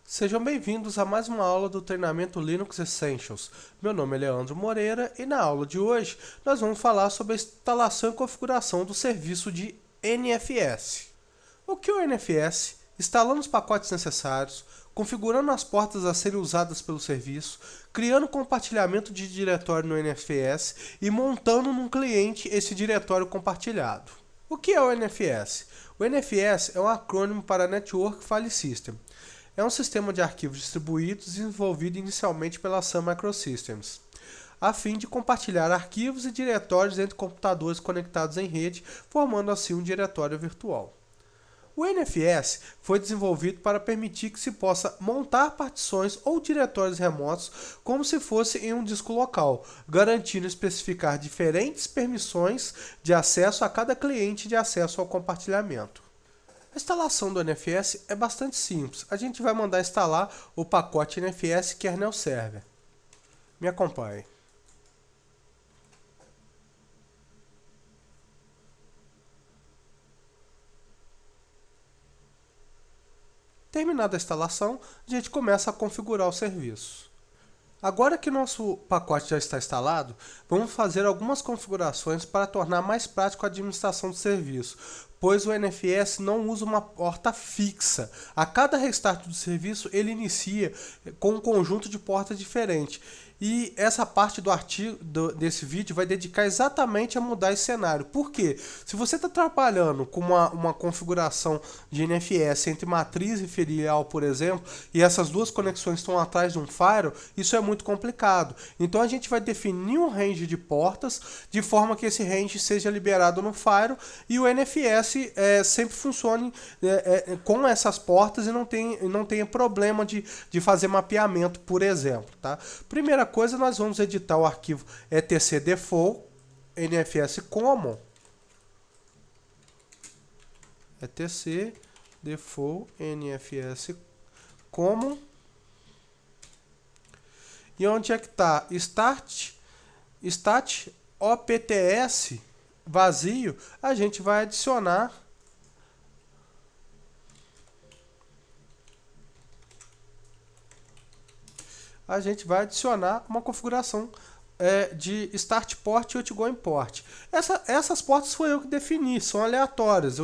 Sejam bem-vindos a mais uma aula do treinamento Linux Essentials. Meu nome é Leandro Moreira e na aula de hoje nós vamos falar sobre a instalação e configuração do serviço de NFS. O que é o NFS? Instalando os pacotes necessários, configurando as portas a serem usadas pelo serviço, criando compartilhamento de diretório no NFS e montando num cliente esse diretório compartilhado. O que é o NFS? O NFS é um acrônimo para Network File System. É um sistema de arquivos distribuídos desenvolvido inicialmente pela Sun Microsystems, a fim de compartilhar arquivos e diretórios entre computadores conectados em rede, formando assim um diretório virtual. O NFS foi desenvolvido para permitir que se possa montar partições ou diretórios remotos como se fosse em um disco local, garantindo especificar diferentes permissões de acesso a cada cliente de acesso ao compartilhamento. A instalação do NFS é bastante simples. A gente vai mandar instalar o pacote NFS Kernel Server. Me acompanhe. Terminada a instalação, a gente começa a configurar o serviço. Agora que nosso pacote já está instalado, vamos fazer algumas configurações para tornar mais prático a administração do serviço, pois o NFS não usa uma porta fixa. A cada restart do serviço, ele inicia com um conjunto de portas diferente. E essa parte do artigo desse vídeo vai dedicar exatamente a mudar esse cenário. Por quê? Se você está trabalhando com uma configuração de NFS entre matriz e filial, por exemplo, e essas duas conexões estão atrás de um firewall, isso é muito complicado. Então a gente vai definir um range de portas de forma que esse range seja liberado no firewall e o NFS sempre funcione com essas portas e não tenha problema de fazer mapeamento, por exemplo. Tá? Primeira coisa, nós vamos editar o arquivo etc default nfs common etc default nfs common e onde é que está stat opts vazio, a gente vai adicionar uma configuração de start port e outgoing port. Essas portas foi eu que defini, são aleatórias.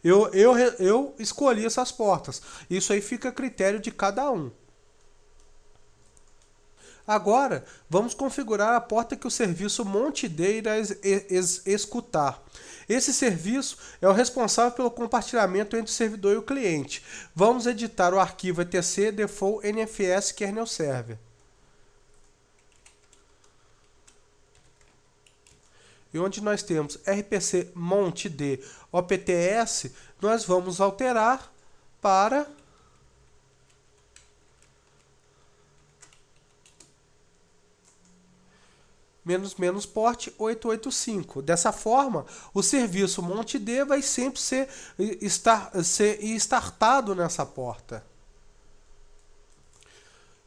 Eu escolhi essas portas. Isso aí fica a critério de cada um. Agora, vamos configurar a porta que o serviço monte-d irá escutar. Esse serviço é o responsável pelo compartilhamento entre o servidor e o cliente. Vamos editar o arquivo etc default nfs kernel server. E onde nós temos rpc monte-d opts, nós vamos alterar para --port 885. Dessa forma, o serviço monte-d vai sempre ser startado nessa porta.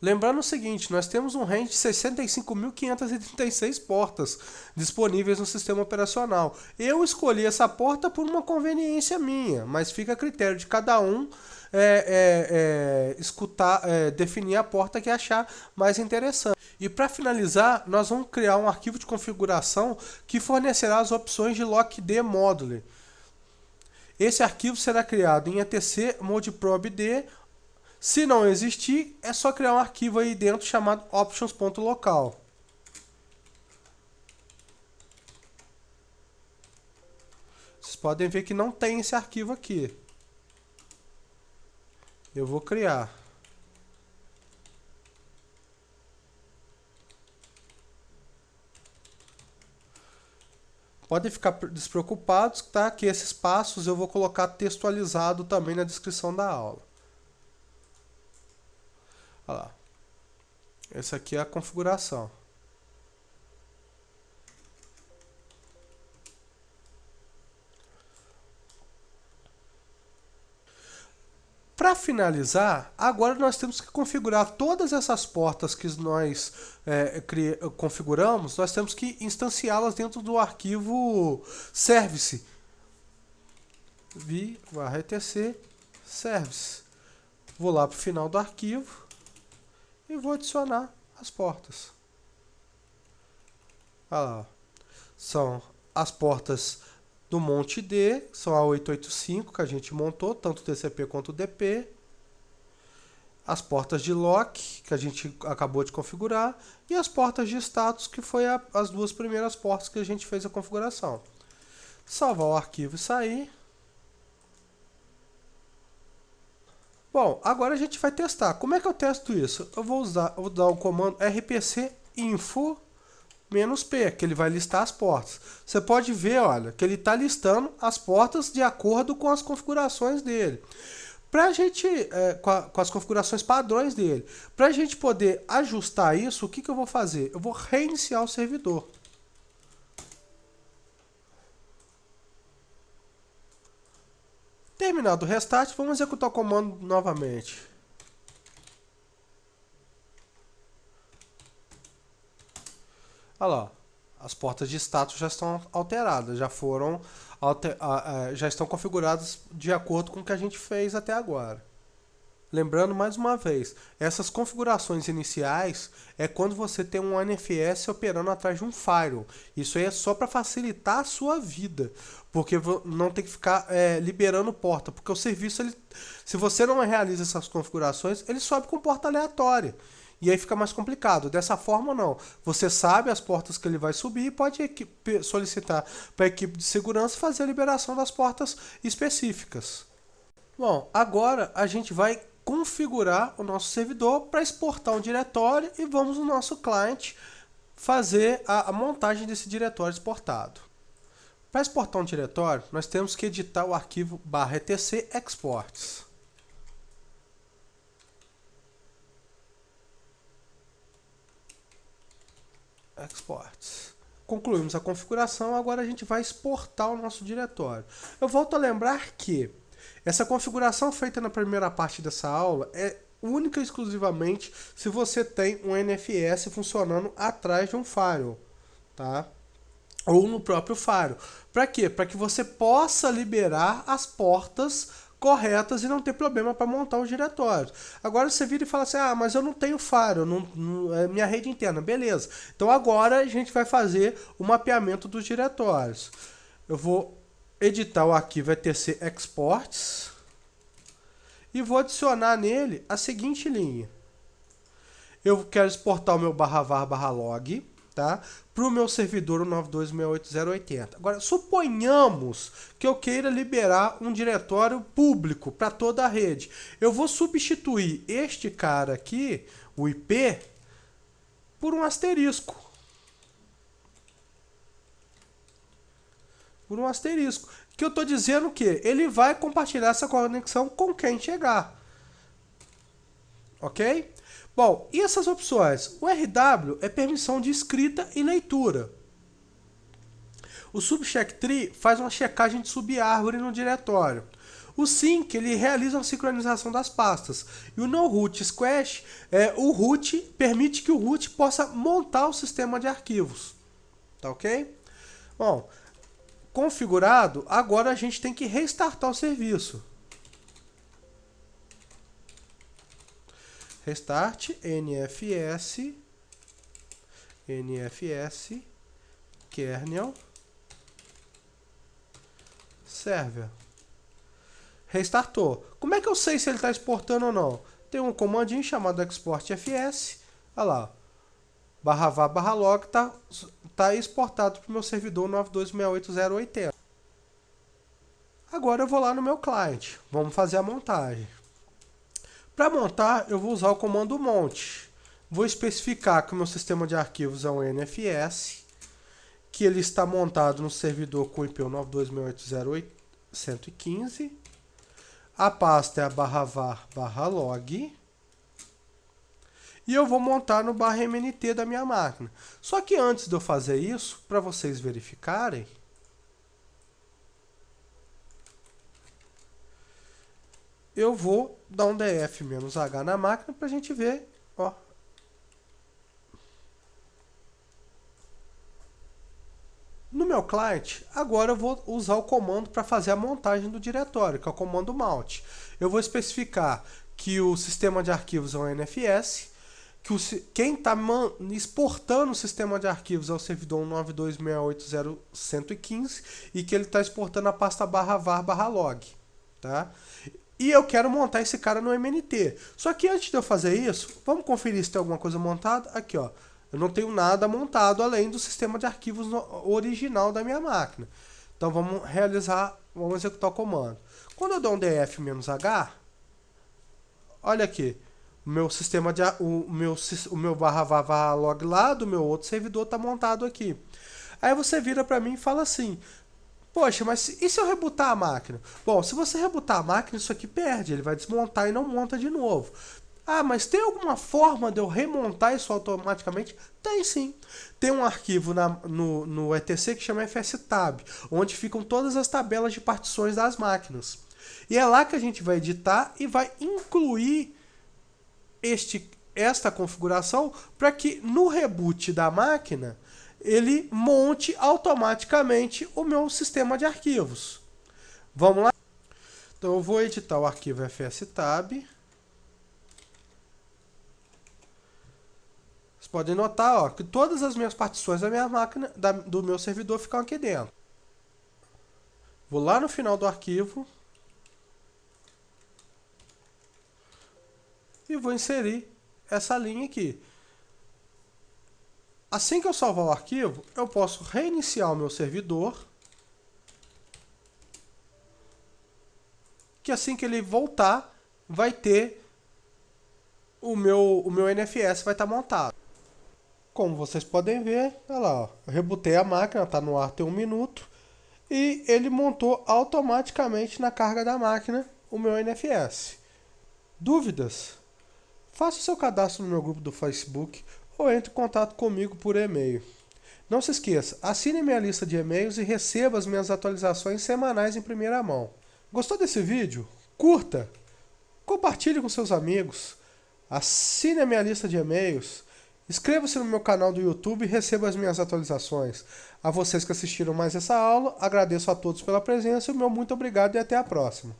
Lembrando o seguinte, nós temos um range de 65.536 portas disponíveis no sistema operacional. Eu escolhi essa porta por uma conveniência minha, mas fica a critério de cada um definir a porta que achar mais interessante. E para finalizar, nós vamos criar um arquivo de configuração que fornecerá as opções de lockd module. Esse arquivo será criado em etc modeprobd. Se não existir, é só criar um arquivo aí dentro chamado options.local. Vocês podem ver que não tem esse arquivo aqui. Eu vou criar. Podem ficar despreocupados, tá? Que esses passos eu vou colocar textualizado também na descrição da aula. Olha lá. Essa aqui é a configuração. Para finalizar, agora nós temos que configurar todas essas portas que nós configuramos, nós temos que instanciá-las dentro do arquivo service. vi/etc service. Vou lá para o final do arquivo e vou adicionar as portas. Olha lá, ó. São as portas do monte D, são a 885 que a gente montou, tanto o TCP quanto o DP. As portas de lock, que a gente acabou de configurar, e as portas de status, que foi as duas primeiras portas que a gente fez a configuração. Salvar o arquivo e sair. Bom, agora a gente vai testar. Como é que eu testo isso? Eu vou dar o comando rpc info -p, que ele vai listar as portas. Você pode ver, olha, que ele está listando as portas de acordo com as configurações dele. Pra gente, com as configurações padrões dele. Para a gente poder ajustar isso, o que eu vou fazer? Eu vou reiniciar o servidor. Terminado o restart, vamos executar o comando novamente. Olha lá, as portas de status já estão alteradas, já estão configuradas de acordo com o que a gente fez até agora. Lembrando mais uma vez, essas configurações iniciais é quando você tem um NFS operando atrás de um firewall. Isso aí é só para facilitar a sua vida, porque não tem que ficar liberando porta, porque o serviço, se você não realiza essas configurações, ele sobe com porta aleatória. E aí fica mais complicado. Dessa forma, não. Você sabe as portas que ele vai subir e pode solicitar para a equipe de segurança fazer a liberação das portas específicas. Bom, agora a gente vai configurar o nosso servidor para exportar um diretório e vamos no nosso cliente fazer a montagem desse diretório exportado. Para exportar um diretório, nós temos que editar o arquivo /etc exports. Exports. Concluímos a configuração, agora a gente vai exportar o nosso diretório. Eu volto a lembrar que essa configuração feita na primeira parte dessa aula é única e exclusivamente se você tem um NFS funcionando atrás de um firewall, tá? Ou no próprio firewall. Para quê? Para que você possa liberar as portas corretas e não ter problema para montar os diretórios. Agora você vira e fala assim, mas eu não tenho firewall, é minha rede interna. Beleza. Então agora a gente vai fazer o mapeamento dos diretórios. Eu vou editar o arquivo etc exports e vou adicionar nele a seguinte linha. Eu quero exportar o meu /var/log, tá? Para o meu servidor 92.680.080. Agora, suponhamos que eu queira liberar um diretório público para toda a rede. Eu vou substituir este cara aqui, o IP, por um asterisco. Por um asterisco. Que eu estou dizendo que ele vai compartilhar essa conexão com quem chegar. Ok? Bom, e essas opções? O RW é permissão de escrita e leitura. O subcheck-tree faz uma checagem de subárvore no diretório. O sync ele realiza uma sincronização das pastas. E o no-root squash o root permite que o root possa montar o sistema de arquivos. Tá ok? Bom, configurado, agora a gente tem que restartar o serviço. Restart NFS kernel server. Restartou. Como é que eu sei se ele está exportando ou não? Tem um comandinho chamado export-fs. Olha lá. /var/log tá exportado para o meu servidor 92.680.080. Agora eu vou lá no meu cliente. Vamos fazer a montagem. Para montar, eu vou usar o comando monte. Vou especificar que o meu sistema de arquivos é um NFS, que ele está montado no servidor com IP 92.680.115. A pasta é a /var/log. E eu vou montar no /mnt da minha máquina. Só que antes de eu fazer isso, para vocês verificarem, eu vou dar um df-h na máquina para a gente ver. Ó. No meu cliente, agora eu vou usar o comando para fazer a montagem do diretório, que é o comando mount. Eu vou especificar que o sistema de arquivos é um NFS, que quem está exportando o sistema de arquivos é o servidor 192.168.0.115 e que ele está exportando a pasta /var/log, tá? E eu quero montar esse cara no MNT. Só que antes de eu fazer isso, vamos conferir se tem alguma coisa montada. Aqui, ó. Eu não tenho nada montado além do sistema de arquivos original da minha máquina. Então vamos executar o comando. Quando eu dou um df-h, olha aqui, o meu sistema o meu /var/log lá do meu outro servidor está montado aqui. Aí você vira para mim e fala assim: poxa, mas e se eu rebootar a máquina? Bom, se você rebootar a máquina, isso aqui perde, ele vai desmontar e não monta de novo. Ah, mas tem alguma forma de eu remontar isso automaticamente? Tem sim. Tem um arquivo no etc que chama fstab, onde ficam todas as tabelas de partições das máquinas. E é lá que a gente vai editar e vai incluir esta configuração para que no reboot da máquina ele monte automaticamente o meu sistema de arquivos. Vamos lá? Então eu vou editar o arquivo fstab. Vocês podem notar, ó, que todas as minhas partições da minha máquina, do meu servidor, ficam aqui dentro. Vou lá no final do arquivo e vou inserir essa linha aqui. Assim que eu salvar o arquivo, eu posso reiniciar o meu servidor, que assim que ele voltar, vai ter o meu NFS vai estar montado. Como vocês podem ver, olha lá, ó, eu rebootei a máquina, está no ar tem 1 minuto, e ele montou automaticamente na carga da máquina o meu NFS. Dúvidas? Faça o seu cadastro no meu grupo do Facebook ou entre em contato comigo por e-mail. Não se esqueça, assine minha lista de e-mails e receba as minhas atualizações semanais em primeira mão. Gostou desse vídeo? Curta! Compartilhe com seus amigos. Assine a minha lista de e-mails. Inscreva-se no meu canal do YouTube e receba as minhas atualizações. A vocês que assistiram mais essa aula, agradeço a todos pela presença e o meu muito obrigado e até a próxima.